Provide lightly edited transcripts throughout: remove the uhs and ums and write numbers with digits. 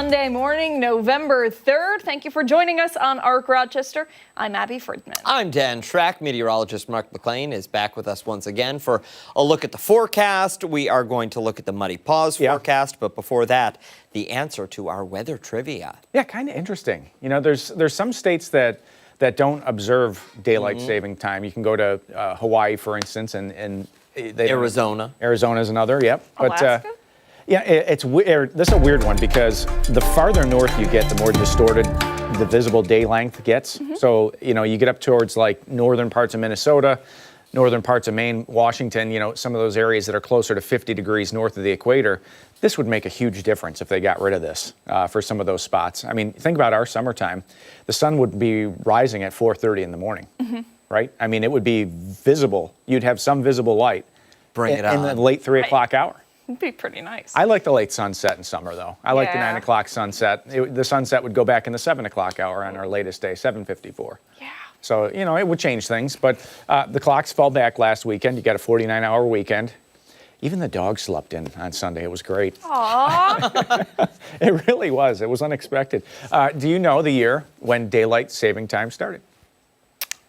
Monday morning, November 3rd. Thank you for joining us on ARC Rochester. I'm Abby Friedman. I'm Dan Schrack. Meteorologist Mark McLean is back with us once again for a look at the forecast. We are going to look at the Muddy Paws forecast, but before that, the answer to our weather trivia. Yeah, kind of interesting. You know, there's some states that don't observe daylight saving time. You can go to Hawaii, for instance, and Arizona. Arizona's another, yep. Alaska? But, yeah, it's weird. This is a weird one because the farther north you get, the more distorted the visible day length gets. So, you know, you get up towards like northern parts of Minnesota, northern parts of Maine, Washington, you know, some of those areas that are closer to 50 degrees north of the equator. This would make a huge difference if they got rid of this for some of those spots. I mean, think about our summertime. The sun would be rising at 4:30 in the morning, right? I mean, it would be visible. You'd have some visible light in the late 3 o'clock hour. It'd be pretty nice. I like the late sunset in summer, though. I like the 9 o'clock sunset. The sunset would go back in the 7 o'clock hour on our latest day, 7:54. Yeah. So, you know, it would change things. But the clocks fell back last weekend. You got a 49-hour weekend. Even the dog slept in on Sunday. It was great. Aww. It really was. It was unexpected. Do you know the year when daylight saving time started?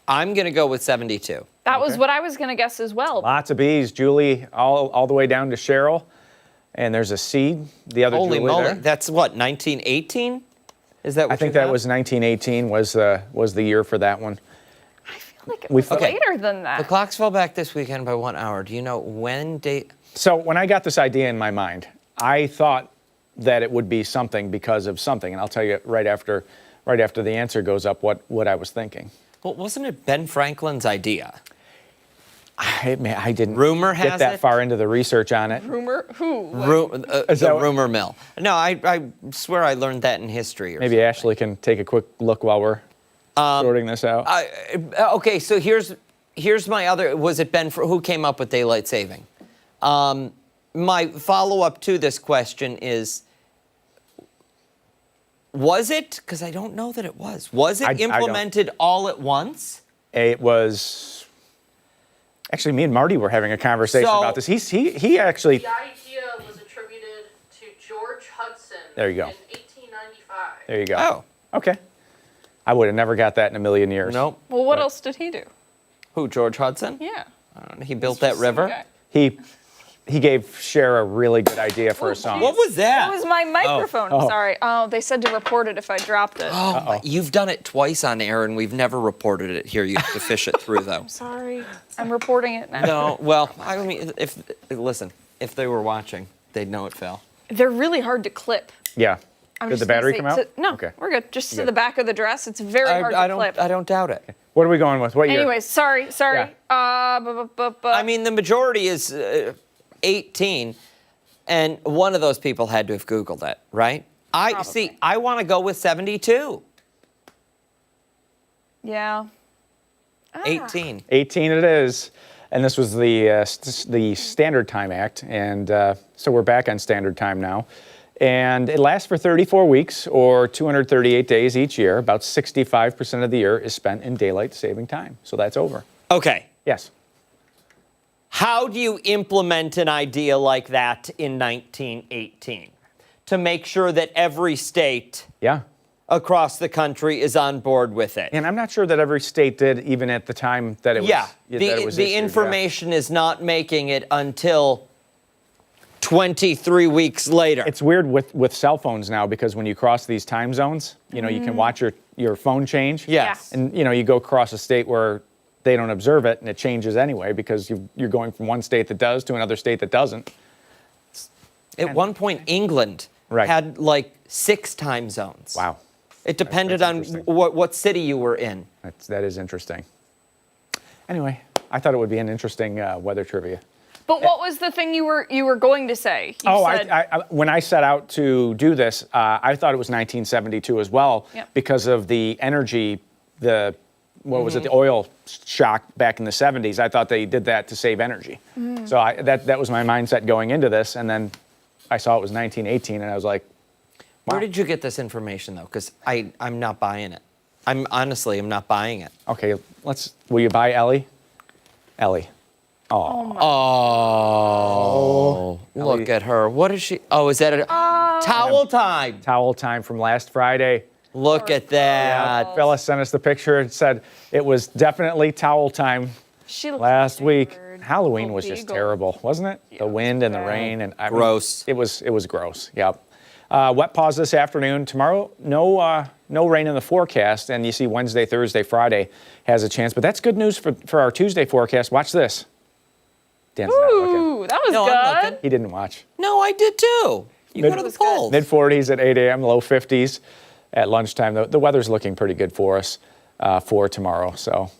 I'm going to go with 72. That was what I was going to guess as well. Lots of B's. Julie, all the way down to Cheryl. And there's a C. The other Holy Julie moly. there. That's what, 1918? Is that what I think that was 1918 was the year for that one. I feel like it was later than that. The clocks fell back this weekend by 1 hour. Do you know when So when I got this idea in my mind, I thought that it would be something because of something. And I'll tell you right after the answer goes up what I was thinking. Well, wasn't it Ben Franklin's idea? I didn't Rumor get has that it? far into the research on it. Rumor? Who? The rumor mill. No, I swear I learned that in history. Maybe something. Ashley can take a quick look while we're sorting this out. Okay, so here's my other. Was it Ben who came up with daylight saving? My follow-up to this question is, was it? Because I don't know that it was. Was it implemented all at once? It was. Actually, me and Marty were having a conversation about this. He actually. The idea was attributed to George Hudson. There you go. In 1895. There you go. Oh. Okay. I would have never got that in a million years. Nope. Well, what else did he do? Who, George Hudson? Yeah. I don't know. He built that river? He gave Cher a really good idea for a song. What was that? That was my microphone. I'm sorry. Oh, they said to report it if I dropped it. Oh, you've done it twice on air, and we've never reported it here. You have to fish it through, though. Sorry. I'm reporting it now. No, well, I mean, if they were watching, they'd know it fell. They're really hard to clip. Yeah. I'm Did just the battery gonna come say out? No, Okay. we're good. Just to Good. the back of the dress. It's very hard to clip. I don't doubt it. What are we going with? What year? Anyways, sorry. Yeah. I mean, the majority is 18, and one of those people had to have Googled it, right? Probably. I want to go with 72. Yeah. 18. 18 it is. And this was the Standard Time Act. And so we're back on Standard Time now. And it lasts for 34 weeks or 238 days each year. About 65% of the year is spent in daylight saving time. So that's over. Okay. Yes. How do you implement an idea like that in 1918 to make sure that every state across the country is on board with it? And I'm not sure that every state did, even at the time that it was the information is not making it until 23 weeks later. It's weird with cell phones now because when you cross these time zones, you know, you can watch your phone change. Yes. And, you know, you go across a state where they don't observe it and it changes anyway because you're going from one state that does to another state that doesn't. At one point, England had like 6 time zones. Wow. It depended on what city you were in. That is interesting. Anyway, I thought it would be an interesting weather trivia. But what was the thing you were going to say? You said... I when I set out to do this, I thought it was 1972 as well because of the energy, the oil shock back in the 70s. I thought they did that to save energy. So that was my mindset going into this, and then I saw it was 1918, and I was like, wow. Where did you get this information, though? Because I'm not buying it. I'm not buying it. Okay, will you buy Ellie? Ellie. Oh, look at her. What is she? Oh, is that a... Towel time. Towel time from last Friday. Look at that. Fella sent us the picture and said it was definitely towel time She looks last week. scared. Halloween Little was just beagle. terrible, wasn't it? Yeah, The it was wind and the bad. rain and Gross. It was gross. Yep. Wet pause this afternoon. Tomorrow, no rain in the forecast, and you see Wednesday, Thursday, Friday has a chance. But that's good news for our Tuesday forecast. Watch this. Dan's not looking. Ooh, that was No, I'm good. looking. He didn't watch. No, I did too. You go to the polls. Mid 40s at 8 a.m., low 50s at lunchtime. The weather's looking pretty good for us for tomorrow. So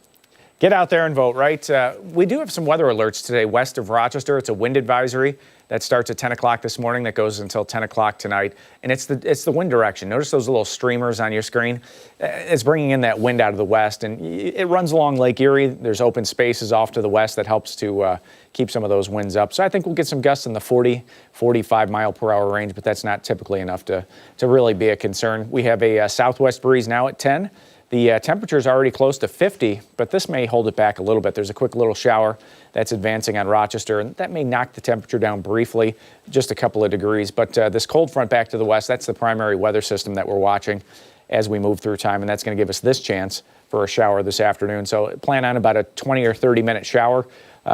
get out there and vote, right? We do have some weather alerts today west of Rochester. It's a wind advisory that starts at 10 o'clock this morning that goes until 10 o'clock tonight. And it's the wind direction. Notice those little streamers on your screen. It's bringing in that wind out of the west. And it runs along Lake Erie. There's open spaces off to the west that helps to keep some of those winds up. So I think we'll get some gusts in the 40, 45 mile per hour range, but that's not typically enough to really be a concern. We have a southwest breeze now at 10. The temperature is already close to 50, but this may hold it back a little bit. There's a quick little shower that's advancing on Rochester, and that may knock the temperature down briefly, just a couple of degrees. But this cold front back to the west, that's the primary weather system that we're watching as we move through time, and that's going to give us this chance for a shower this afternoon. So plan on about a 20 or 30-minute shower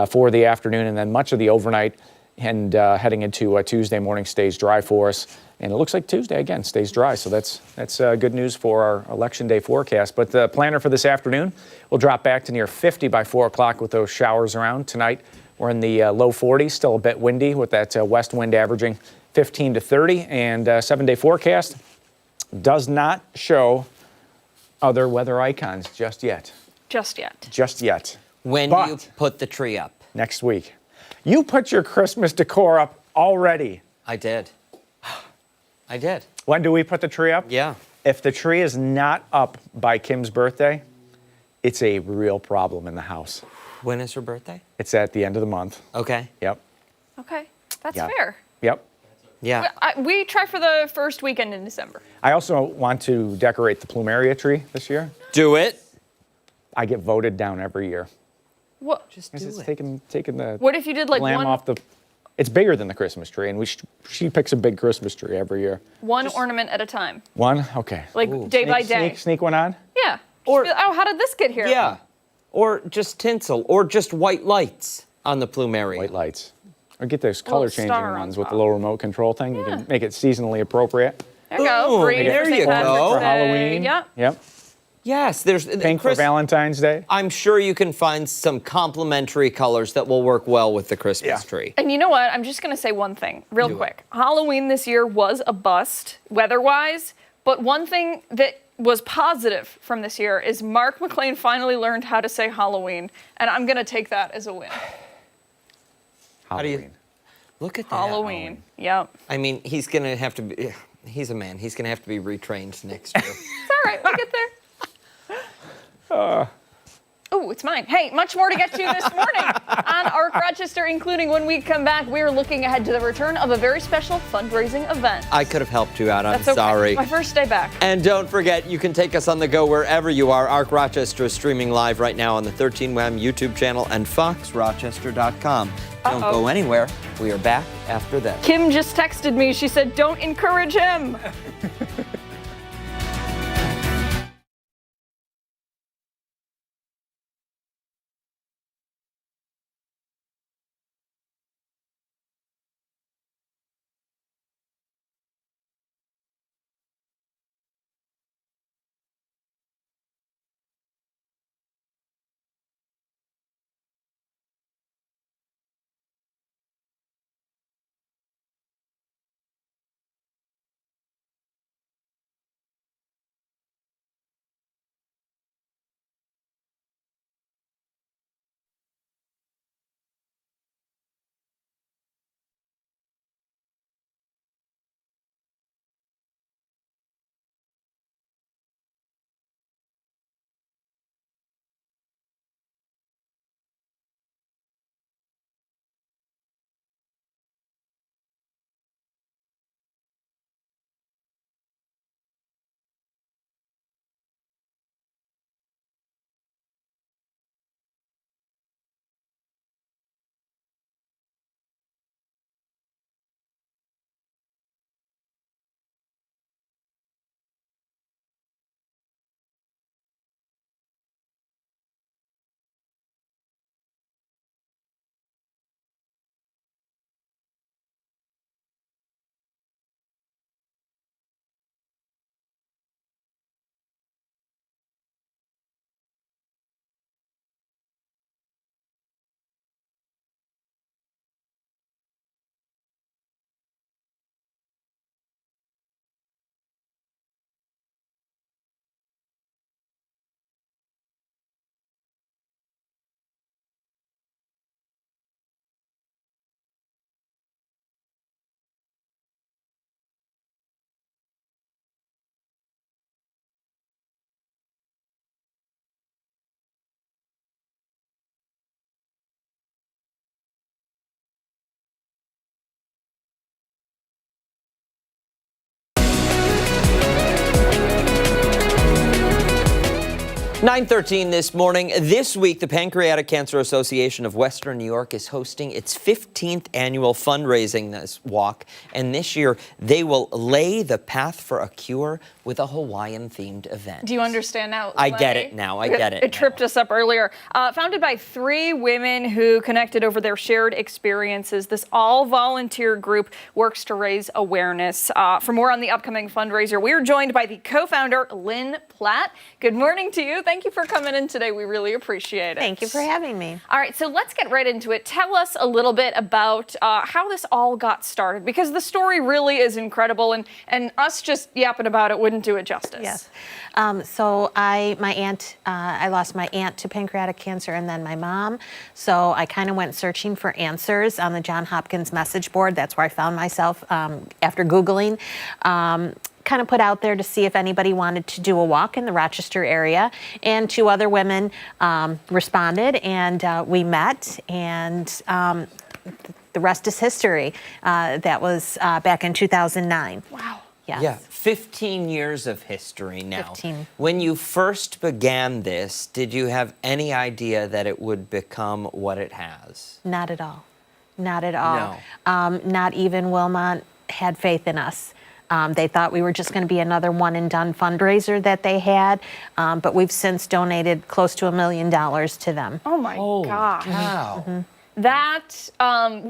for the afternoon, and then much of the overnight and heading into Tuesday morning stays dry for us. And it looks like Tuesday, again, stays dry. So that's good news for our Election Day forecast. But the planner for this afternoon will drop back to near 50 by 4 o'clock with those showers around. Tonight, we're in the low 40s, still a bit windy with that west wind averaging 15 to 30. And 7-day forecast does not show other weather icons just yet. Just yet. Just yet. When do you put the tree up? Next week. You put your Christmas decor up already. I did. I did. When do we put the tree up? Yeah. If the tree is not up by Kim's birthday, it's a real problem in the house. When is her birthday? It's at the end of the month. Okay. Yep. Okay, that's Yeah. fair. Yep. Yeah. We try for the first weekend in December. I also want to decorate the plumeria tree this year. Do it. I get voted down every year. What? Just Because do it's it. taking the What if you did like lamb one off the... It's bigger than the Christmas tree, and she picks a big Christmas tree every year. ornament at a time, One? Okay. like day by Sneak- day? Sneak one on? Yeah. Or- Or oh, how did this get here? Yeah. Or just tinsel, or just white lights on the plumeria. White lights. Or get those color changing star on ones with the top. little remote control thing. You can make it seasonally appropriate. There you go. Boom. Green There for you St. go. Patrick's For Day. Halloween. Yeah. Yep. Yes, there's Pink for Chris, Valentine's Day. I'm sure you can find some complementary colors that will work well with the Christmas tree. And you know what? I'm just going to say one thing real quick. Halloween this year was a bust weather-wise, but one thing that was positive from this year is Mark McLean finally learned how to say Halloween, and I'm going to take that as a win. How do you- Halloween. Look at that. Halloween. Yep. I mean, he's going to have to be, he's a man. He's going to have to be retrained next year. It's all right. We'll get there. Oh, it's mine. Hey, much more to get to this morning on Arc Rochester, including when we come back, we're looking ahead to the return of a very special fundraising event. I could have helped you out. I'm That's okay. sorry. My first day back. And don't forget, you can take us on the go wherever you are. Arc Rochester is streaming live right now on the 13WAM YouTube channel and foxrochester.com. Don't go anywhere. We are back after this. Kim just texted me. She said, don't encourage him. 9:13 this morning. This week, the Pancreatic Cancer Association of Western New York is hosting its 15th annual fundraising walk. And this year, they will lay the path for a cure with a Hawaiian-themed event. Do you understand now? I get it now. I get it. It tripped us up earlier. Founded by 3 women who connected over their shared experiences, this all-volunteer group works to raise awareness. For more on the upcoming fundraiser, we're joined by the co-founder, Lynn Platt. Good morning to you. Thank you for coming in today. We really appreciate it. Thank you for having me. All right, so let's get right into it. Tell us a little bit about how this all got started, because the story really is incredible, and us just yapping about it wouldn't do it justice. Yes. So I lost my aunt to pancreatic cancer and then my mom. So I kind of went searching for answers on the Johns Hopkins message board. That's where I found myself after Googling. Kind of put out there to see if anybody wanted to do a walk in the Rochester area, and 2 other women responded, and we met, and the rest is history. That was back in 2009. Wow. Yes. Yeah, 15 years of history now. 15. When you first began this, did you have any idea that it would become what it has? Not at all. Not at all. No. Not even Wilmot had faith in us. They thought we were just going to be another one-and-done fundraiser that they had, but we've since donated close to $1 million to them. Oh my gosh. Wow. Mm-hmm. That,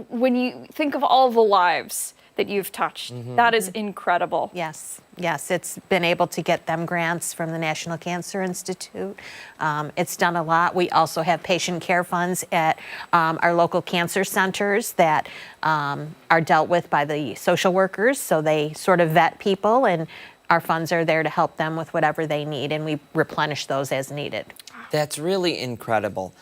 when you think of all the lives that you've touched, that is incredible. Yes, yes, it's been able to get them grants from the National Cancer Institute. It's done a lot. We also have patient care funds at our local cancer centers that are dealt with by the social workers, so they sort of vet people, and our funds are there to help them with whatever they need, and we replenish those as needed. That's really incredible.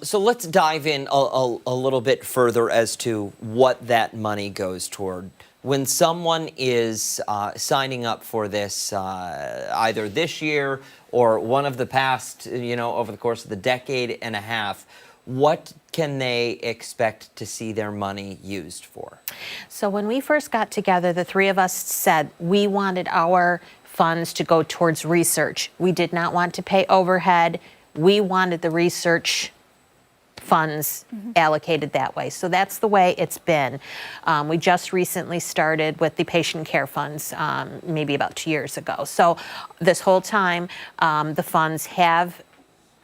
So let's dive in a little bit further as to what that money goes toward. When someone is signing up for this, either this year or one of the past, over the course of the decade and a half, what can they expect to see their money used for? So when we first got together, the 3 of us said we wanted our funds to go towards research. We did not want to pay overhead. We wanted the research funds allocated that way. So that's the way it's been. We just recently started with the patient care funds, maybe about 2 years ago. So this whole time, the funds have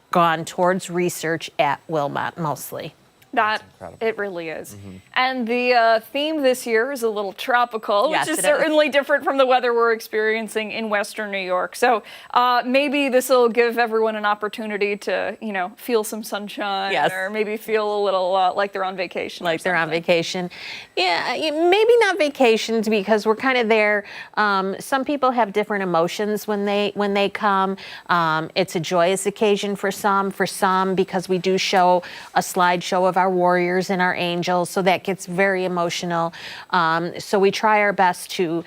gone towards research at Wilmot mostly. That it really is. And the theme this year is a little tropical, Yes, which is it is. certainly different from the weather we're experiencing in Western New York. So maybe this will give everyone an opportunity to, feel some sunshine, Yes. or maybe feel a little like they're on vacation. Like they're on vacation. Yeah, maybe not vacations, because we're kind of there. Some people have different emotions when they come. It's a joyous occasion for some because we do show a slideshow of our warriors and our angels, so that gets very emotional. So we try our best to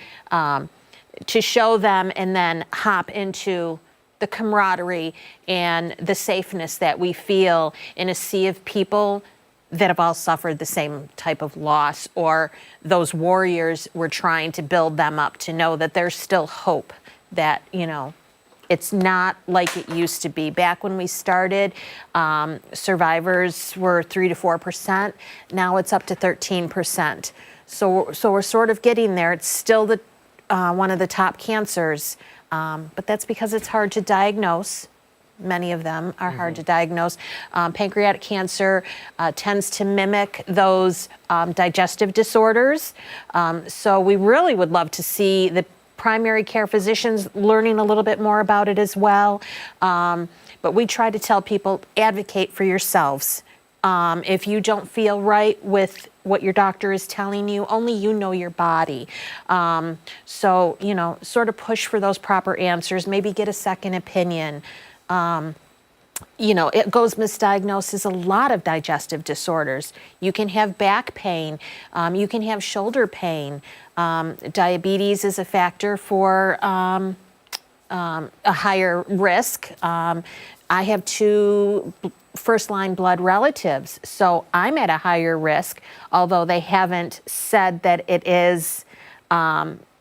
show them and then hop into the camaraderie and the safeness that we feel in a sea of people that have all suffered the same type of loss, or those warriors, we're trying to build them up to know that there's still hope, that, it's not like it used to be. Back when we started, survivors were 3 to 4%. Now it's up to 13%. So we're sort of getting there. It's still one of the top cancers, but that's because it's hard to diagnose. Many of them are hard to diagnose. Pancreatic cancer tends to mimic those digestive disorders. So we really would love to see the primary care physicians learning a little bit more about it as well. But we try to tell people, advocate for yourselves. If you don't feel right with what your doctor is telling you, only you know your body. So, sort of push for those proper answers, maybe get a second opinion. It goes misdiagnosed as a lot of digestive disorders. You can have back pain. You can have shoulder pain. Diabetes is a factor for a higher risk. I have 2 first-line blood relatives, so I'm at a higher risk, although they haven't said that it is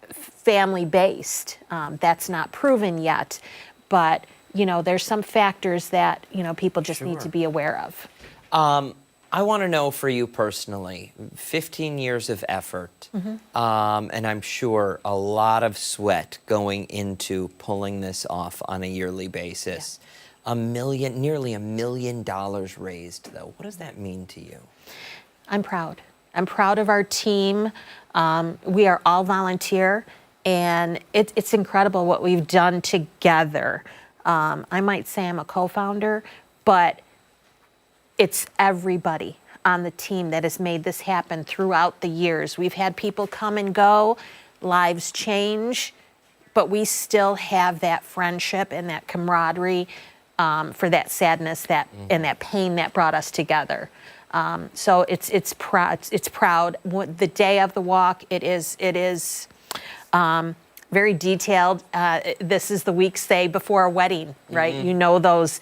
family-based. That's not proven yet. But there's some factors that, people just need to be aware of. I want to know for you personally, 15 years of effort, and I'm sure a lot of sweat going into pulling this off on a yearly basis. Yeah. Nearly $1 million raised, though. What does that mean to you? I'm proud. I'm proud of our team. We are all volunteer, and it's incredible what we've done together. I might say I'm a co-founder, but it's everybody on the team that has made this happen throughout the years. We've had people come and go, lives change, but we still have that friendship and that camaraderie for that sadness and that pain that brought us together. So it's proud. It's proud. The day of the walk, it is very detailed. This is the weeks, say, before a wedding, right? Those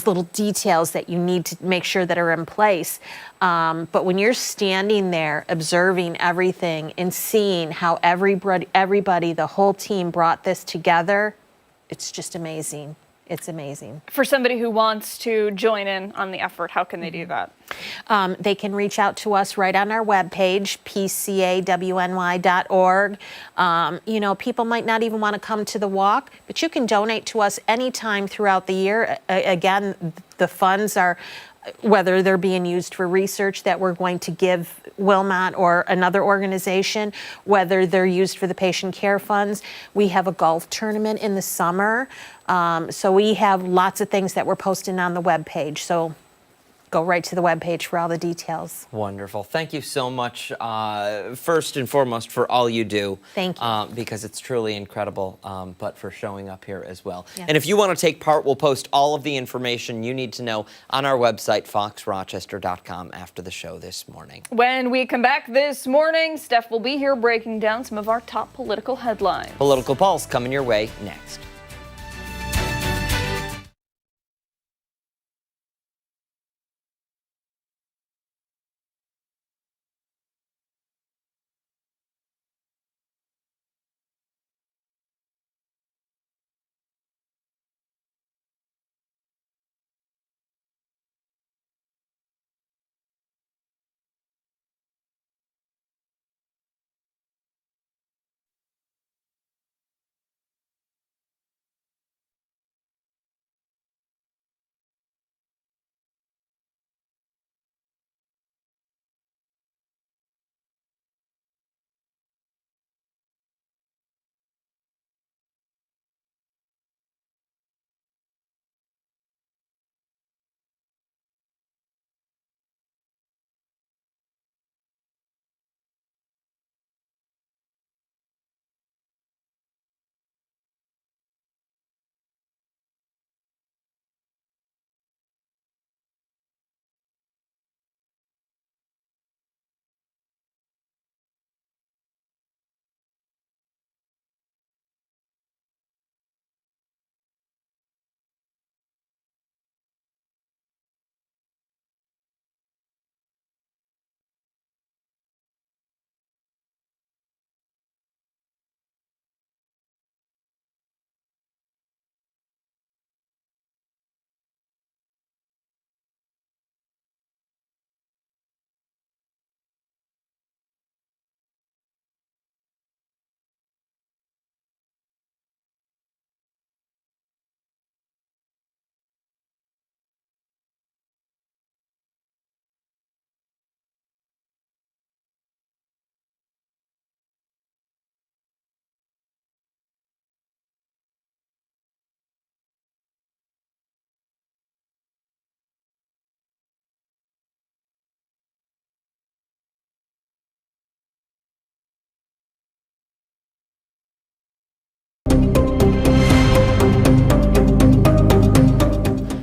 little details that you need to make sure that are in place. But when you're standing there observing everything and seeing how everybody, the whole team brought this together, it's just amazing. It's amazing. For somebody who wants to join in on the effort, how can they do that? They can reach out to us right on our webpage, pcawny.org. People might not even want to come to the walk, but you can donate to us anytime throughout the year. Again, the funds are, whether they're being used for research that we're going to give Wilmot or another organization, whether they're used for the patient care funds. We have a golf tournament in the summer. So we have lots of things that we're posting on the webpage. So go right to the webpage for all the details. Wonderful. Thank you so much, first and foremost, for all you do. Thank you. Because it's truly incredible, but for showing up here as well. Yes. And if you want to take part, we'll post all of the information you need to know on our website, foxrochester.com, after the show this morning. When we come back this morning, Steph will be here breaking down some of our top political headlines. Political Pulse coming your way next.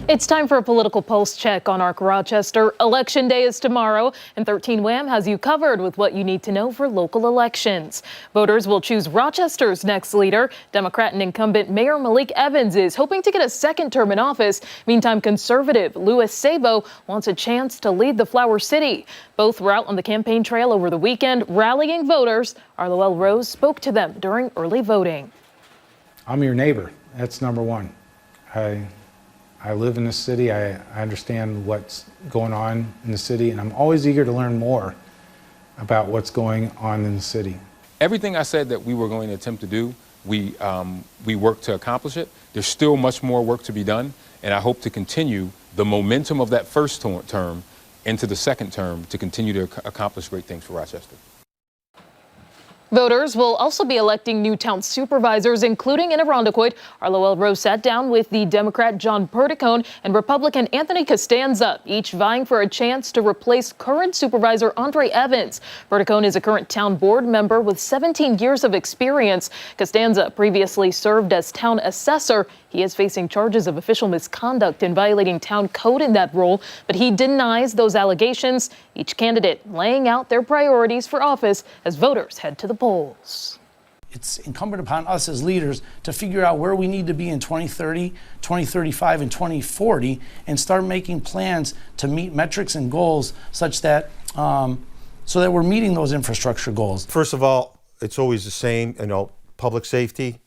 It's time for a political pulse check on Arc Rochester. Election day is tomorrow, and 13 WHAM has you covered with what you need to know for local elections. Voters will choose Rochester's next leader. Democrat and incumbent Mayor Malik Evans is hoping to get a second term in office. Meantime, conservative Louis Sabo wants a chance to lead the Flower City. Both were out on the campaign trail over the weekend, rallying voters. Arloelle Rose spoke to them during early voting. I'm your neighbor. That's number one. I live in this city. I understand what's going on in the city, and I'm always eager to learn more about what's going on in the city. Everything I said that we were going to attempt to do, we worked to accomplish it. There's still much more work to be done, and I hope to continue the momentum of that first term into the second term to continue to accomplish great things for Rochester. Voters will also be electing new town supervisors, including in Irondequoit. Our Lowell Rose sat down with the Democrat John Perticone and Republican Anthony Costanza, each vying for a chance to replace current supervisor Andre Evans. Perticone is a current town board member with 17 years of experience. Costanza previously served as town assessor. He is facing charges of official misconduct and violating town code in that role, but he denies those allegations. Each candidate laying out their priorities for office as voters head to the polls. It's incumbent upon us as leaders to figure out where we need to be in 2030, 2035, and 2040 and start making plans to meet metrics and goals such that so that we're meeting those infrastructure goals. First of all, it's always the same, public safety,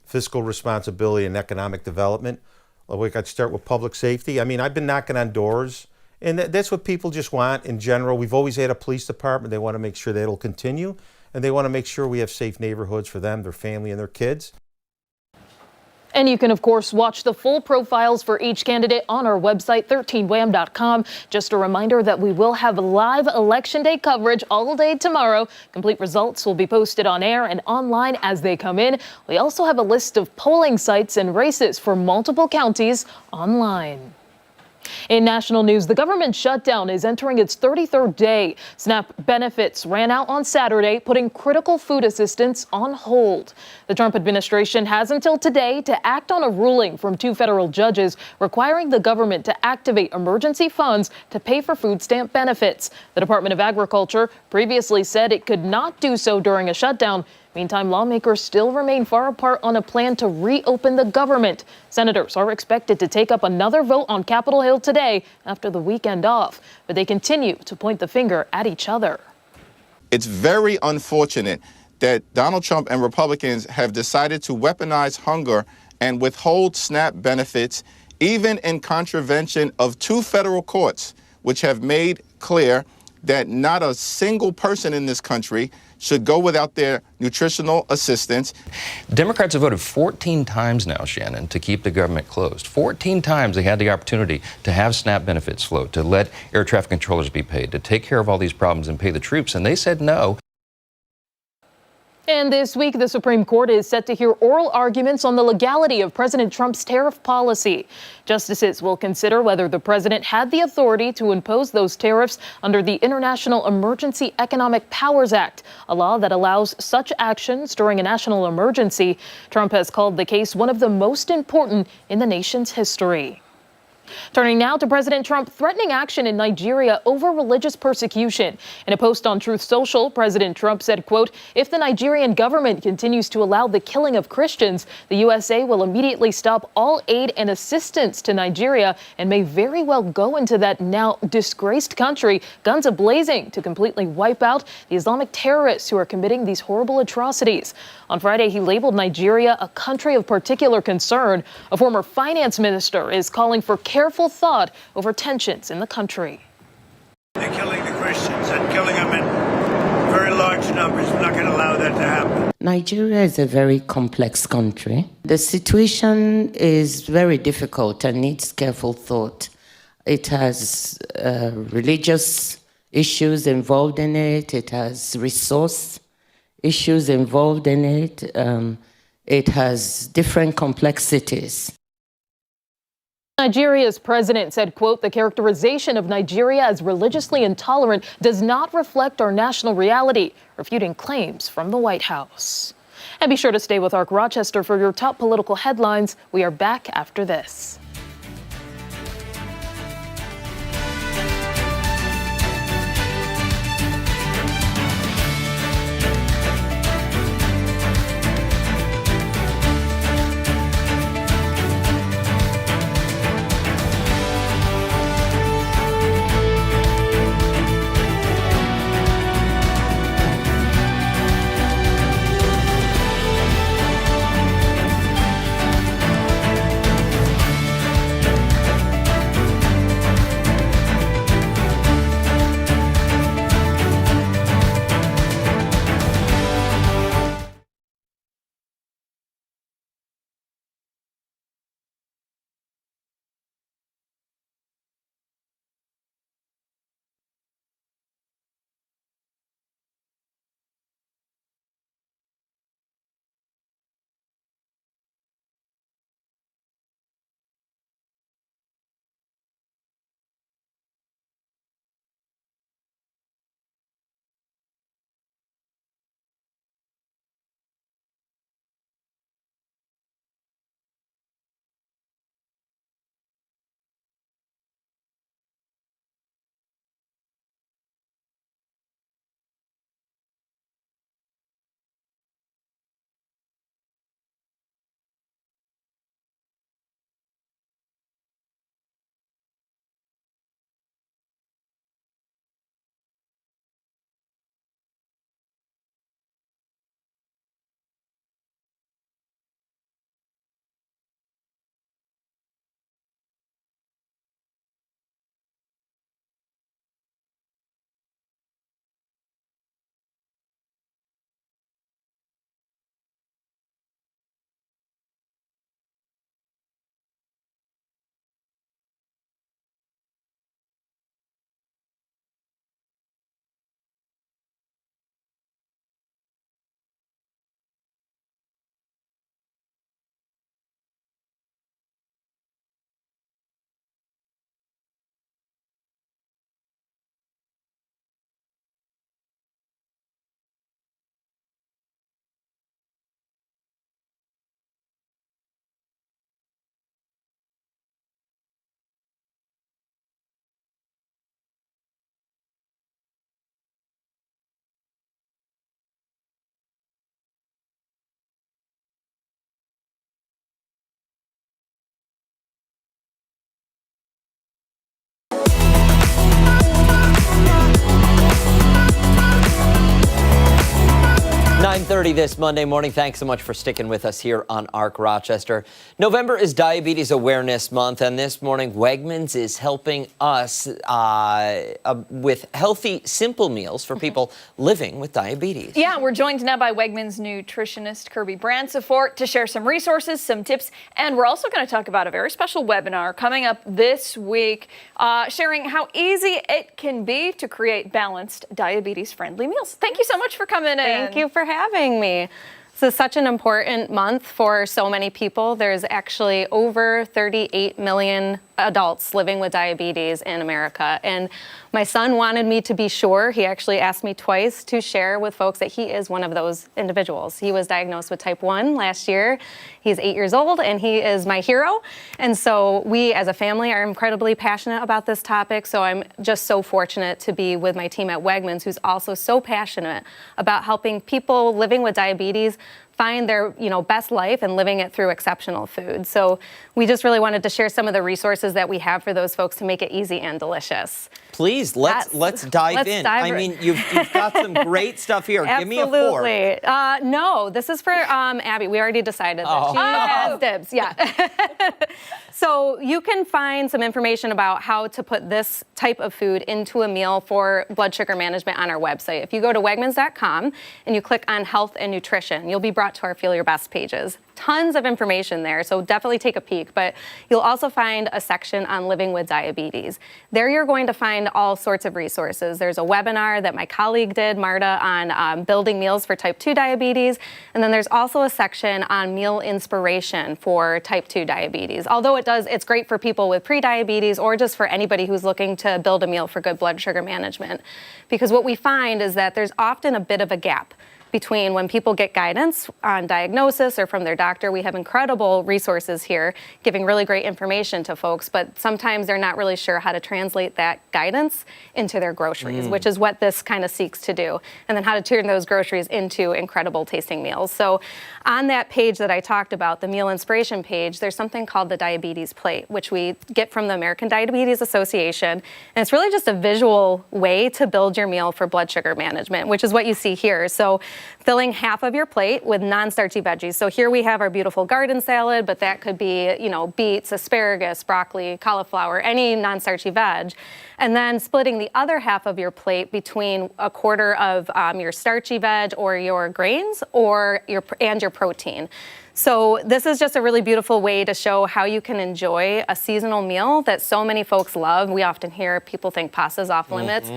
fiscal responsibility, and economic development. Like I'd start with public safety. I mean, I've been knocking on doors, and that's what people just want in general. We've always had a police department. They want to make sure that it'll continue, and they want to make sure we have safe neighborhoods for them, their family, and their kids. And you can, of course, watch the full profiles for each candidate on our website, 13wham.com. Just a reminder that we will have live Election Day coverage all day tomorrow. Complete results will be posted on air and online as they come in. We also have a list of polling sites and races for multiple counties online. In national news, the government shutdown is entering its 33rd day. SNAP benefits ran out on Saturday, putting critical food assistance on hold. The Trump administration has until today to act on a ruling from 2 federal judges requiring the government to activate emergency funds to pay for food stamp benefits. The Department of Agriculture previously said it could not do so during a shutdown. Meantime, lawmakers still remain far apart on a plan to reopen the government. Senators are expected to take up another vote on Capitol Hill today after the weekend off, but they continue to point the finger at each other. It's very unfortunate that Donald Trump and Republicans have decided to weaponize hunger and withhold SNAP benefits, even in contravention of 2 federal courts, which have made clear that not a single person in this country should go without their nutritional assistance. Democrats have voted 14 times now, Shannon, to keep the government closed. 14 times they had the opportunity to have SNAP benefits flow, to let air traffic controllers be paid, to take care of all these problems and pay the troops, and they said no. And this week, the Supreme Court is set to hear oral arguments on the legality of President Trump's tariff policy. Justices will consider whether the president had the authority to impose those tariffs under the International Emergency Economic Powers Act, a law that allows such actions during a national emergency. Trump has called the case one of the most important in the nation's history. Turning now to President Trump threatening action in Nigeria over religious persecution. In a post on Truth Social, President Trump said, quote, "If the Nigerian government continues to allow the killing of Christians, the USA will immediately stop all aid and assistance to Nigeria and may very well go into that now disgraced country, guns a-blazing, to completely wipe out the Islamic terrorists who are committing these horrible atrocities." On Friday, he labeled Nigeria a country of particular concern. A former finance minister is calling for careful thought over tensions in the country. They're killing the Christians and killing them in very large numbers. We're not going to allow that to happen. Nigeria is a very complex country. The situation is very difficult and needs careful thought. It has religious issues involved in it. It has resource issues involved in it. It has different complexities. Nigeria's president said, quote, "The characterization of Nigeria as religiously intolerant does not reflect our national reality," refuting claims from the White House. And be sure to stay with ARC Rochester for your top political headlines. We are back after this. 7:30 this Monday morning. Thanks so much for sticking with us here on ARC Rochester. November is Diabetes Awareness Month, and this morning Wegmans is helping us with healthy, simple meals for people living with diabetes. Yeah, we're joined now by Wegmans nutritionist Kirby Bransford to share some resources, some tips, and we're also going to talk about a very special webinar coming up this week, sharing how easy it can be to create balanced, diabetes-friendly meals. Thank you so much for coming in. Thank you for having me. This is such an important month for so many people. There's actually over 38 million adults living with diabetes in America. And my son wanted me to be sure. He actually asked me twice to share with folks that he is one of those individuals. He was diagnosed with type 1 last year. He's 8 years old and he is my hero. And so we as a family are incredibly passionate about this topic. So I'm just so fortunate to be with my team at Wegmans, who's also so passionate about helping people living with diabetes find their best life and living it through exceptional food. So we just really wanted to share some of the resources that we have for those folks to make it easy and delicious. Please, let's dive in. I mean, you've got some great stuff here. Give me a four. Absolutely. No, this is for Abby. We already decided that she has dibs. Yeah. So you can find some information about how to put this type of food into a meal for blood sugar management on our website. If you go to Wegmans.com and you click on Health and Nutrition, you'll be brought to our Feel Your Best pages. Tons of information there, so definitely take a peek. But you'll also find a section on living with diabetes. There you're going to find all sorts of resources. There's a webinar that my colleague did, Marta, on building meals for type 2 diabetes. And then there's also a section on meal inspiration for type 2 diabetes. Although it's great for people with pre-diabetes or just for anybody who's looking to build a meal for good blood sugar management. Because what we find is that there's often a bit of a gap between when people get guidance on diagnosis or from their doctor. We have incredible resources here giving really great information to folks, but sometimes they're not really sure how to translate that guidance into their groceries, which is what this kind of seeks to do, and then how to turn those groceries into incredible tasting meals. So on that page that I talked about, the meal inspiration page, there's something called the diabetes plate, which we get from the American Diabetes Association, and it's really just a visual way to build your meal for blood sugar management, which is what you see here. So filling half of your plate with non-starchy veggies. So here we have our beautiful garden salad, but that could be, beets, asparagus, broccoli, cauliflower, any non-starchy veg. And then splitting the other half of your plate between a quarter of your starchy veg or your grains and your protein. So this is just a really beautiful way to show how you can enjoy a seasonal meal that so many folks love. We often hear people think pasta's off limits.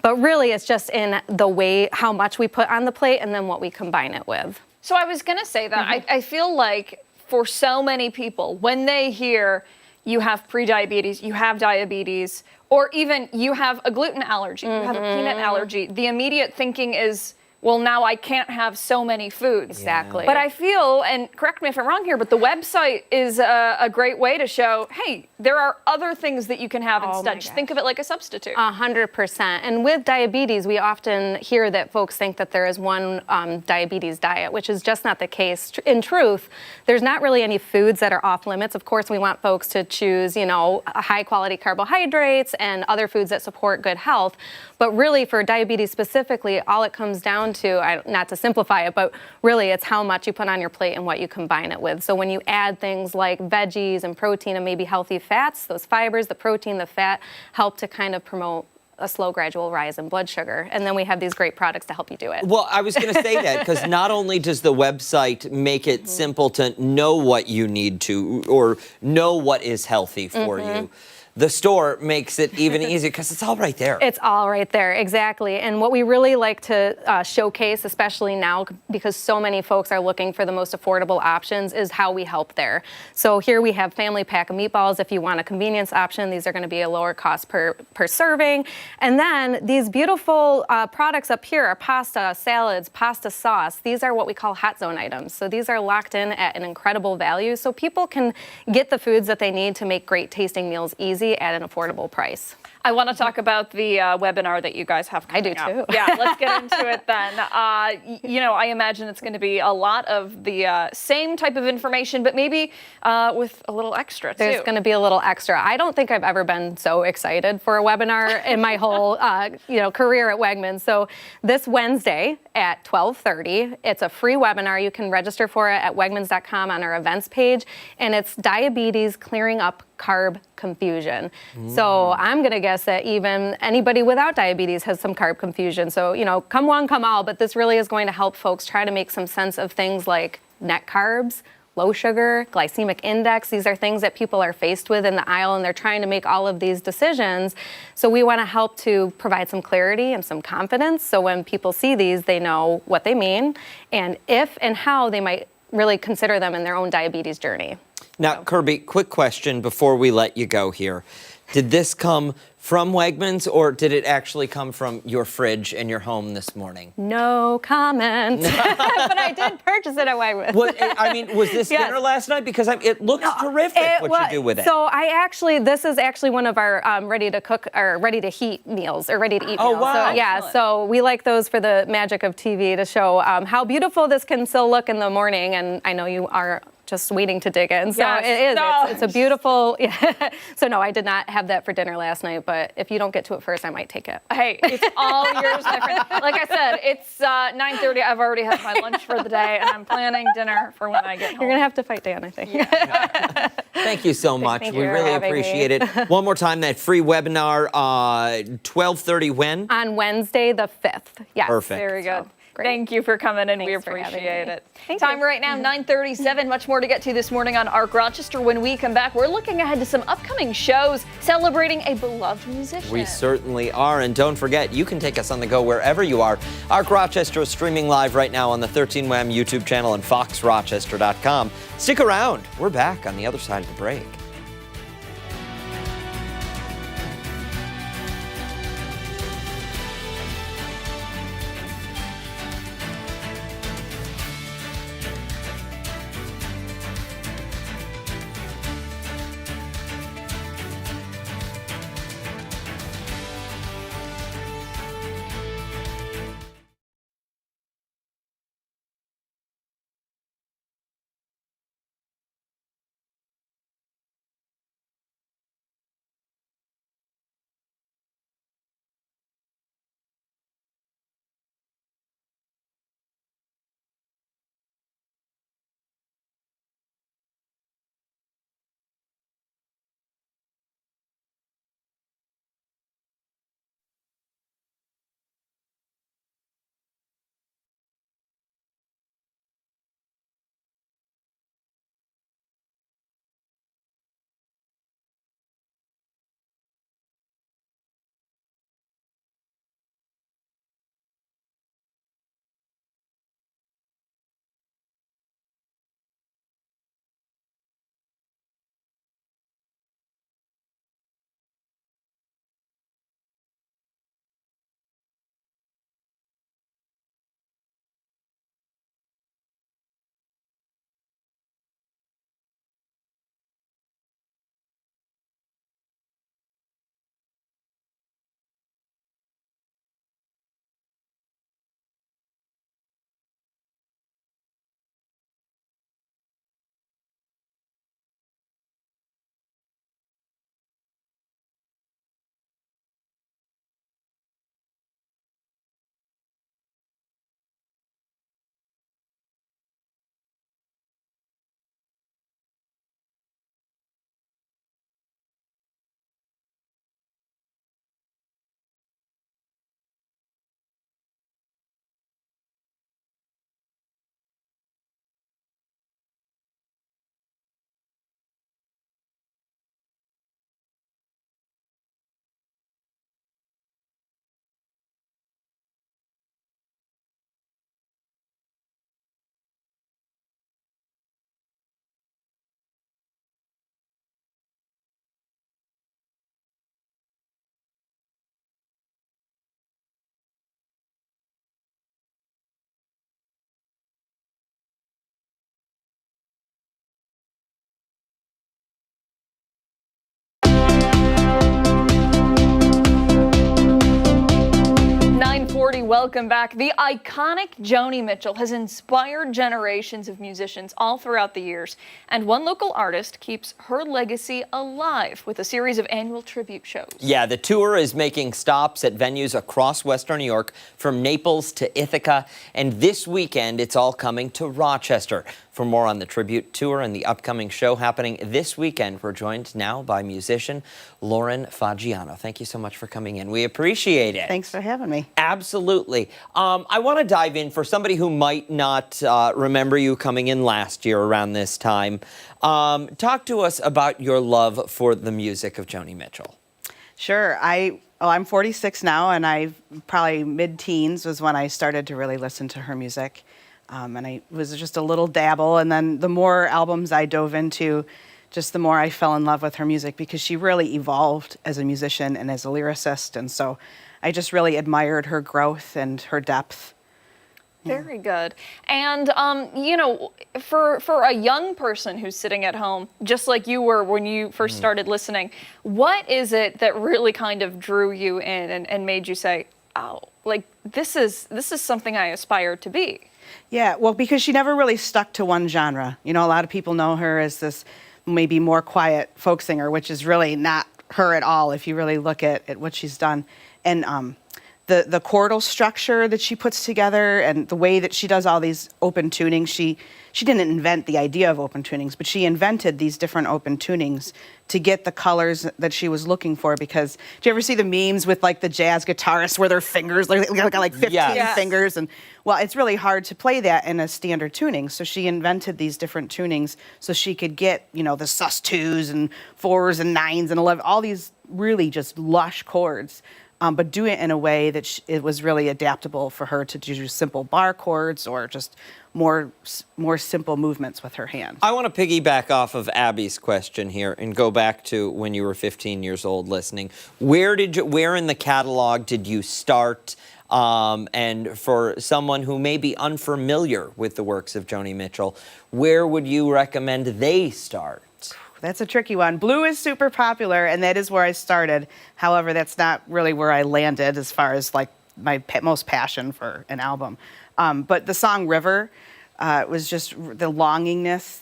But really, it's just in the way, how much we put on the plate and then what we combine it with. So I was going to say that I feel like for so many people, when they hear you have prediabetes, you have diabetes, or even you have a gluten allergy, you have a peanut allergy, the immediate thinking is, well, now I can't have so many foods. Exactly. But I feel, and correct me if I'm wrong here, but the website is a great way to show, hey, there are other things that you can have instead. Just think of it like a substitute. 100%. And with diabetes, we often hear that folks think that there is one diabetes diet, which is just not the case. In truth, there's not really any foods that are off limits. Of course, we want folks to choose, high quality carbohydrates and other foods that support good health. But really, for diabetes specifically, all it comes down to, not to simplify it, but really it's how much you put on your plate and what you combine it with. So when you add things like veggies and protein and maybe healthy fats, those fibers, the protein, the fat, help to kind of promote a slow, gradual rise in blood sugar. And then we have these great products to help you do it. Well, I was going to say that because not only does the website make it simple to know what you need to or know what is healthy for you, the store makes it even easier because it's all right there. It's all right there, exactly. And what we really like to showcase, especially now, because so many folks are looking for the most affordable options, is how we help there. So here we have family pack of meatballs. If you want a convenience option, these are going to be a lower cost per serving. And then these beautiful products up here are pasta, salads, pasta sauce. These are what we call hot zone items. So these are locked in at an incredible value, so people can get the foods that they need to make great tasting meals easy easy at an affordable price. I want to talk about the webinar that you guys have coming up. I do too. Yeah, let's get into it then. You know, I imagine it's going to be a lot of the same type of information, but maybe with a little extra too. There's going to be a little extra. I don't think I've ever been so excited for a webinar in my whole career at Wegmans. So this Wednesday at 12:30, it's a free webinar. You can register for it at wegmans.com on our events page, and it's diabetes clearing up carb confusion. So I'm going to guess that even anybody without diabetes has some carb confusion. So, you know, come one, come all, but this really is going to help folks try to make some sense of things like net carbs, low sugar, glycemic index. These are things that people are faced with in the aisle, and they're trying to make all of these decisions. So we want to help to provide some clarity and some confidence. So when people see these, they know what they mean and if and how they might really consider them in their own diabetes journey. Now, Kirby, quick question before we let you go here. Did this come from Wegmans, or did it actually come from your fridge in your home this morning? No comment. But I did purchase it at Wegmans. I mean, was this dinner last night? Because it looks terrific what you do with it. So this is actually one of our ready to cook or ready to heat meals or ready to eat meals. Wow. So yeah, so we like those for the magic of TV to show how beautiful this can still look in the morning. And I know you are just waiting to dig in. So yes. it is. No. It's a beautiful. Yeah. So no, I did not have that for dinner last night. But if you don't get to it first, I might take it. Hey, it's all yours, my friend. Like I said, it's 9:30. I've already had my lunch for the day, and I'm planning dinner for when I get home. You're gonna have to fight Dan, I think. Yeah. Thank you so much. Thank We you for really having appreciate me. it. One more time, that free webinar, 12:30 when? On Wednesday the 5th. Yes. Perfect. Very good. So, great. Thank you for coming in. We Thanks for having appreciate me. it. Thank Time you. right now, 9:37. Much more to get to this morning on Arc Rochester. When we come back, we're looking ahead to some upcoming shows celebrating a beloved musician. We certainly are. And don't forget, you can take us on the go wherever you are. Arc Rochester is streaming live right now on the 13WAM YouTube channel and foxrochester.com. Stick around. We're back on the other side of the break. welcome back. The iconic Joni Mitchell has inspired generations of musicians all throughout the years, and one local artist keeps her legacy alive with a series of annual tribute shows. Yeah, the tour is making stops at venues across Western New York, from Naples to Ithaca, and this weekend it's all coming to Rochester. For more on the tribute tour and the upcoming show happening this weekend, we're joined now by musician Lauren Faggiano. Thank you so much for coming in. We appreciate it. Thanks for having me. Absolutely. I want to dive in for somebody who might not remember you coming in last year around this time. Talk to us about your love for the music of Joni Mitchell. Sure. I'm 46 now, and I probably mid-teens was when I started to really listen to her music. And I was just a little dabble, and then the more albums I dove into, just the more I fell in love with her music, because she really evolved as a musician and as a lyricist, and so I just really admired her growth and her depth. Very good. And, you know, for a young person who's sitting at home, just like you were when you first started listening, what is it that really kind of drew you in and made you say, oh, like, this is something I aspire to be? Yeah, well, because she never really stuck to one genre. You know, a lot of people know her as this maybe more quiet folk singer, which is really not her at all if you really look at what she's done. And the chordal structure that she puts together and the way that she does all these open tunings, she didn't invent the idea of open tunings, but she invented these different open tunings to get the colors that she was looking for. Because do you ever see the memes with like the jazz guitarists where their fingers got like 15 fingers? And well, it's really hard to play that in a standard tuning. So she invented these different tunings so she could get, you know, the sus2s and 4s and 9s and 11, all these really just lush chords. But do it in a way that it was really adaptable for her to do simple bar chords or just more simple movements with her hand. I want to piggyback off of Abby's question here and go back to when you were 15 years old listening. Where in the catalog did you start? And for someone who may be unfamiliar with the works of Joni Mitchell, where would you recommend they start? That's a tricky one. Blue is super popular, and that is where I started. However, that's not really where I landed as far as like my most passion for an album. But the song River was just the longingness,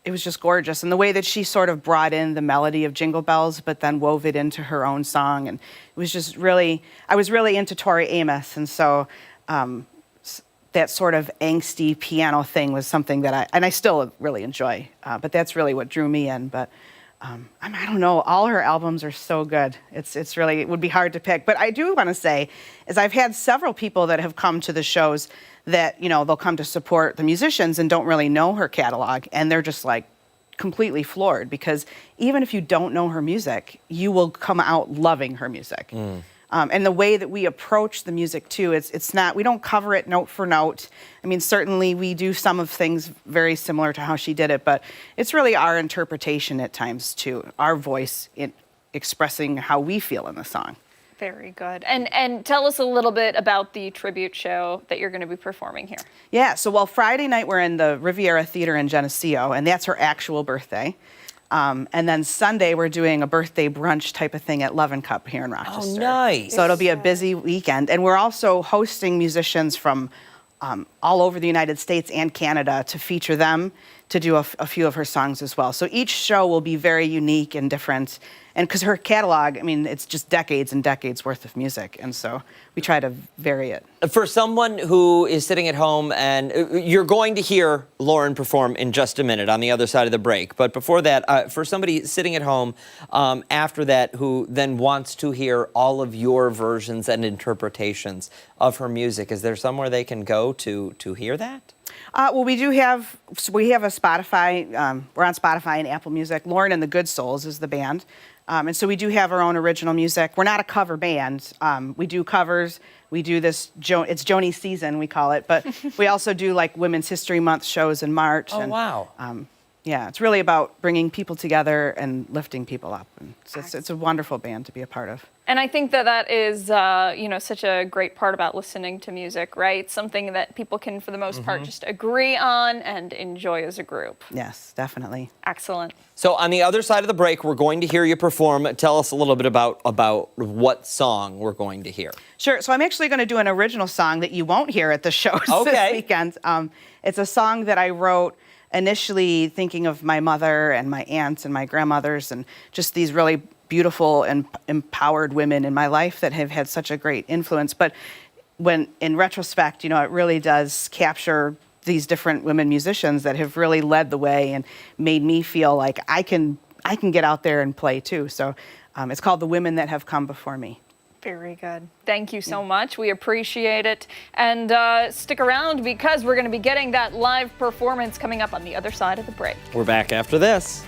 it was just gorgeous. And the way that she sort of brought in the melody of Jingle Bells, but then wove it into her own song. And it was just really, I was really into Tori Amos. And so that sort of angsty piano thing was something that I still really enjoy. But that's really what drew me in. But I don't know, all her albums are so good. It's really, it would be hard to pick. But I do want to say, is I've had several people that have come to the shows that, you know, they'll come to support the musicians and don't really know her catalog. And they're just like completely floored, because even if you don't know her music, you will come out loving her music. And the way that we approach the music too, it's not, we don't cover it note for note. I mean, certainly we do some of things very similar to how she did it, but it's really our interpretation at times too, our voice in expressing how we feel in the song. Very good. And tell us a little bit about the tribute show that you're going to be performing here. Yeah, so Friday night we're in the Riviera Theater in Geneseo, and that's her actual birthday. And then Sunday, we're doing a birthday brunch type of thing at Love and Cup here in Rochester. Oh, nice. So it'll be a busy weekend. And we're also hosting musicians from all over the United States and Canada to feature them, to do a few of her songs as well. So each show will be very unique and different. And because her catalog, I mean, it's just decades and decades worth of music. And so we try to vary it. For someone who is sitting at home, and you're going to hear Lauren perform in just a minute on the other side of the break. But before that, for somebody sitting at home after that who then wants to hear all of your versions and interpretations of her music, is there somewhere they can go to hear that? Well, we have a Spotify. We're on Spotify and Apple Music. Lauren and the Good Souls is the band. And so we do have our own original music. We're not a cover band. We do covers. We do this, it's Joni season, we call it. But we also do like Women's History Month shows in March. Oh, wow. Yeah, it's really about bringing people together and lifting people up. And it's a wonderful band to be a part of. And I think that is, such a great part about listening to music, right? Something that people can, for the most part, just agree on and enjoy as a group. Yes, definitely. Excellent. So on the other side of the break, we're going to hear you perform. Tell us a little bit about what song we're going to hear. Sure. So I'm actually going to do an original song that you won't hear at the shows this weekend. It's a song that I wrote initially thinking of my mother and my aunts and my grandmothers and just these really beautiful and empowered women in my life that have had such a great influence. But when in retrospect, it really does capture these different women musicians that have really led the way and made me feel like I can get out there and play too. So it's called The Women That Have Come Before Me. Very good. Thank you so much. We appreciate it. And stick around because we're going to be getting that live performance coming up on the other side of the break. We're back after this.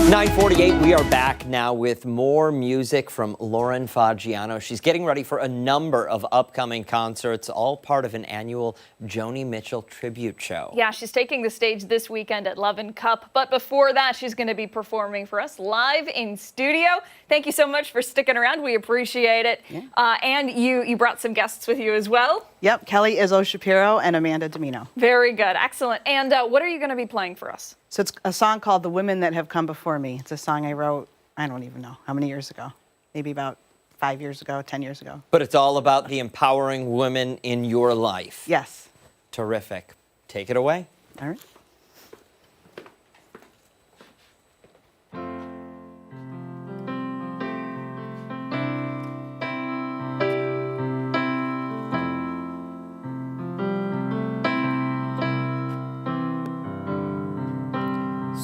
.948, we are back now with more music from Lauren Faggiano. She's getting ready for a number of upcoming concerts, all part of an annual Joni Mitchell tribute show. Yeah, she's taking the stage this weekend at Love and Cup, but before that, she's going to be performing for us live in studio. Thank you so much for sticking around. We appreciate it. Yeah. And you brought some guests with you as well. Yep, Kelly Izzo Shapiro and Amanda Domino. Very good, excellent. And what are you going to be playing for us? So it's a song called The Women That Have Come Before Me. It's a song I wrote, I don't even know, how many years ago? Maybe about 5 years ago, 10 years ago. But it's all about the empowering women in your life. Yes. Terrific. Take it away. All right.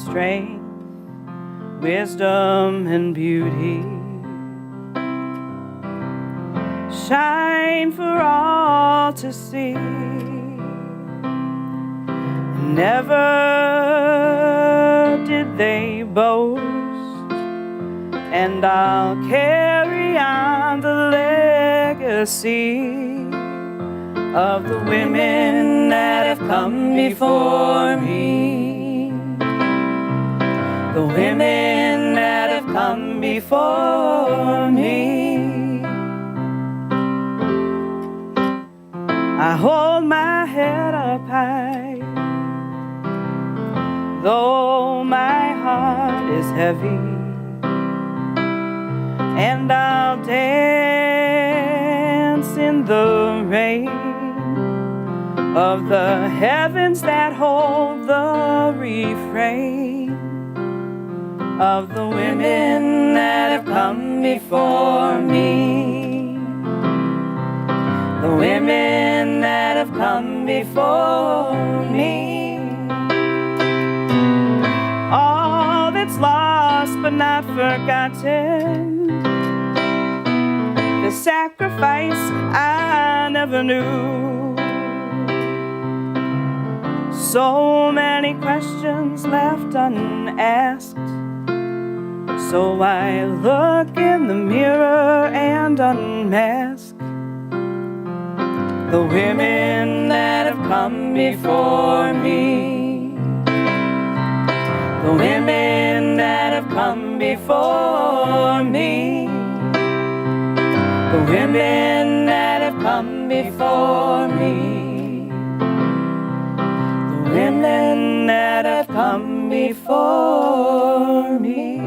Strength, wisdom, and beauty shine for all to see. Never did they boast, and I'll carry on the legacy of the women that have come before me. The women that have come before me. I hold my head up high, though my heart is heavy, and I'll dance in in the rain of the heavens that hold the refrain of the women that have come before me. The women that have come before me. All that's lost but not forgotten. The sacrifice I never knew. So many questions left unasked. So I look in the mirror and unmask the women that have come before me. The women that have come before me. The women that have come before me. The women that have come before me.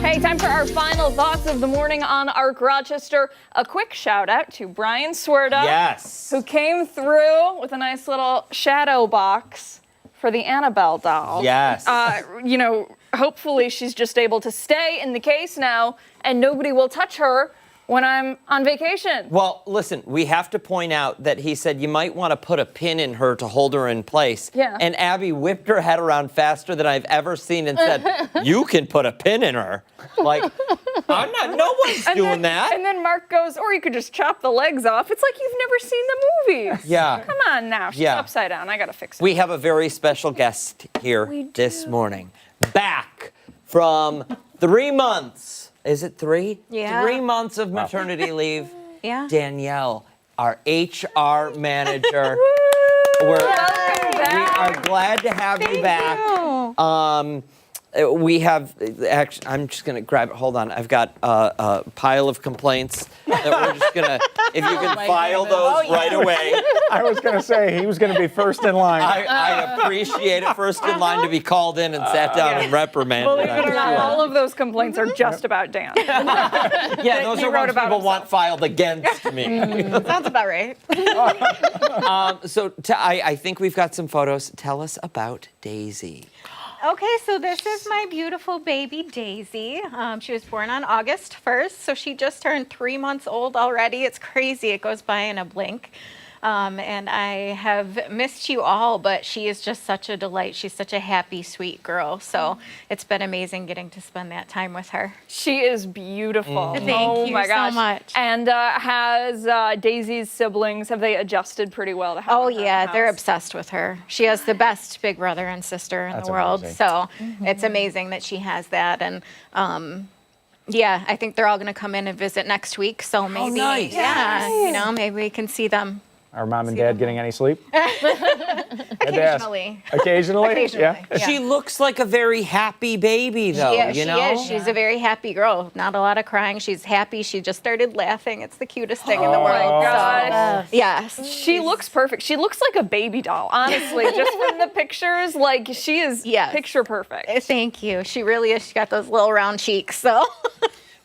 Hey, time for our final thoughts of the morning on Arc Rochester. A quick shout out to Brian Swerda. Yes. Who came through with a nice little shadow box for the Annabelle doll. Yes. You know, hopefully she's just able to stay in the case now and nobody will touch her when I'm on vacation. Well, listen, we have to point out that he said you might want to put a pin in her to hold her in place. Yeah. And Abby whipped her head around faster than I've ever seen and said, you can put a pin in her. Like, I'm not, no one's doing that. And then Mark goes, or you could just chop the legs off. It's like you've never seen the movies. Yeah. Come on now, she's Yeah. upside down. I gotta fix it. We have a very special guest here this morning. Back from 3 months. Is it 3? Yeah. 3 months of maternity leave. Yeah. Danielle, our HR manager. We are glad to have you back. We have, actually, I'm just going to grab it. Hold on. I've got a pile of complaints that we're just going to, if you can file those right away. I was going to say, he was going to be first in line. I appreciate it. First in line to be called in and sat down and reprimanded. Believe it or not, all of those complaints are just about Dan. Yeah, those He are wrote ones about people want filed against me. Sounds about right. So I think we've got some photos. Tell us about Daisy. Okay, so this is my beautiful baby Daisy. She was born on August 1st, so she just turned 3 months old already. It's crazy. It goes by in a blink. And I have missed you all, but she is just such a delight. She's such a happy, sweet girl. So it's been amazing getting to spend that time with her. She is beautiful. Thank you my gosh. so much. And has Daisy's siblings, have they adjusted pretty well to having Oh her in the yeah, they're house? obsessed with her. She has the best big brother and sister in That's the world. amazing. So it's amazing that she has that. And yeah, I think they're all going to come in and visit next week. So maybe, nice. yeah, you know, maybe we can see them. Are mom and dad getting any sleep? Occasionally. Occasionally? Occasionally. Yeah. She looks like a very happy baby, though. Yeah, you she know? is. She's a very happy girl. Not a lot of crying. She's happy. She just started laughing. It's the cutest thing in the Oh my world. gosh. So, yes. She looks perfect. She looks like a baby doll, honestly. Just from the pictures, like she is picture perfect. Thank you. She really is. She got those little round cheeks. So.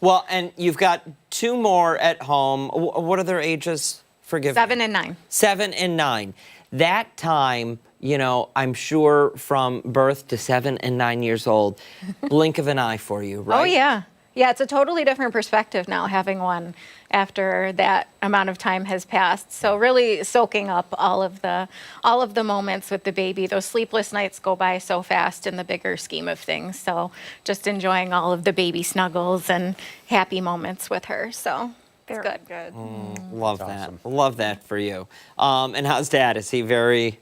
Well, and you've got 2 more at home. What are their ages? Forgive me. 7 and 9. 7 and 9. That time, you know, I'm sure from birth to 7 and 9 years old, blink of an eye for you, right? Oh yeah. Yeah, it's a totally different perspective now having one after that amount of time has passed. So really soaking up all of the moments with the baby. Those sleepless nights go by so fast in the bigger scheme of things. So just enjoying all of the baby snuggles and happy moments with her. So it's good. Love that. Love that for you. And how's Dad? Is he very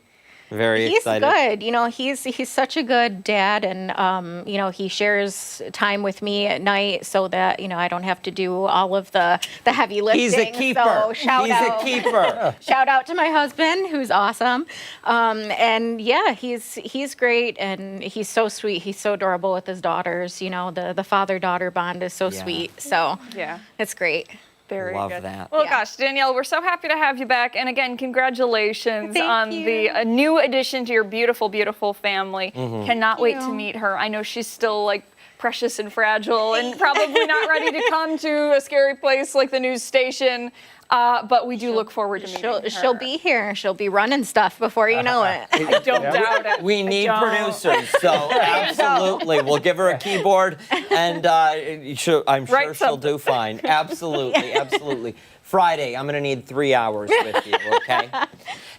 He's excited? good. You know, he's such a good dad, and you know, he shares time with me at night so that, you know, I don't have to do all of the heavy lifting. He's a keeper. So shout He's out. a keeper. Shout out to my husband, who's awesome. And yeah, he's great, and he's so sweet. He's so adorable with his daughters. You know, the father-daughter bond is so sweet. So yeah, it's great. Very Love good. that. Well, gosh, Danielle, we're so happy to have you back. And again, congratulations Thank on you. the new addition to your beautiful, beautiful family. Mhm. Cannot wait to you. meet her. I know she's still like precious and fragile and probably not ready to come to a scary place like the news station. But we do look forward to meeting her. She'll be here. She'll be running stuff before you know it. I don't doubt it. We need don't. producers, so absolutely. We'll give her a keyboard, and I'm sure Write she'll do fine. Absolutely, absolutely. Friday, I'm going to need 3 hours with you, okay?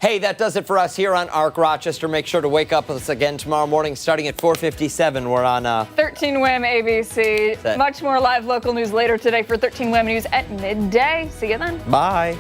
Hey, that does it for us here on ARC Rochester. Make sure to wake up with us again tomorrow morning starting at 4:57. We're on 13 WHAM ABC. That's it. Much more live local news later today for 13 WHAM News at midday. See you then. Bye.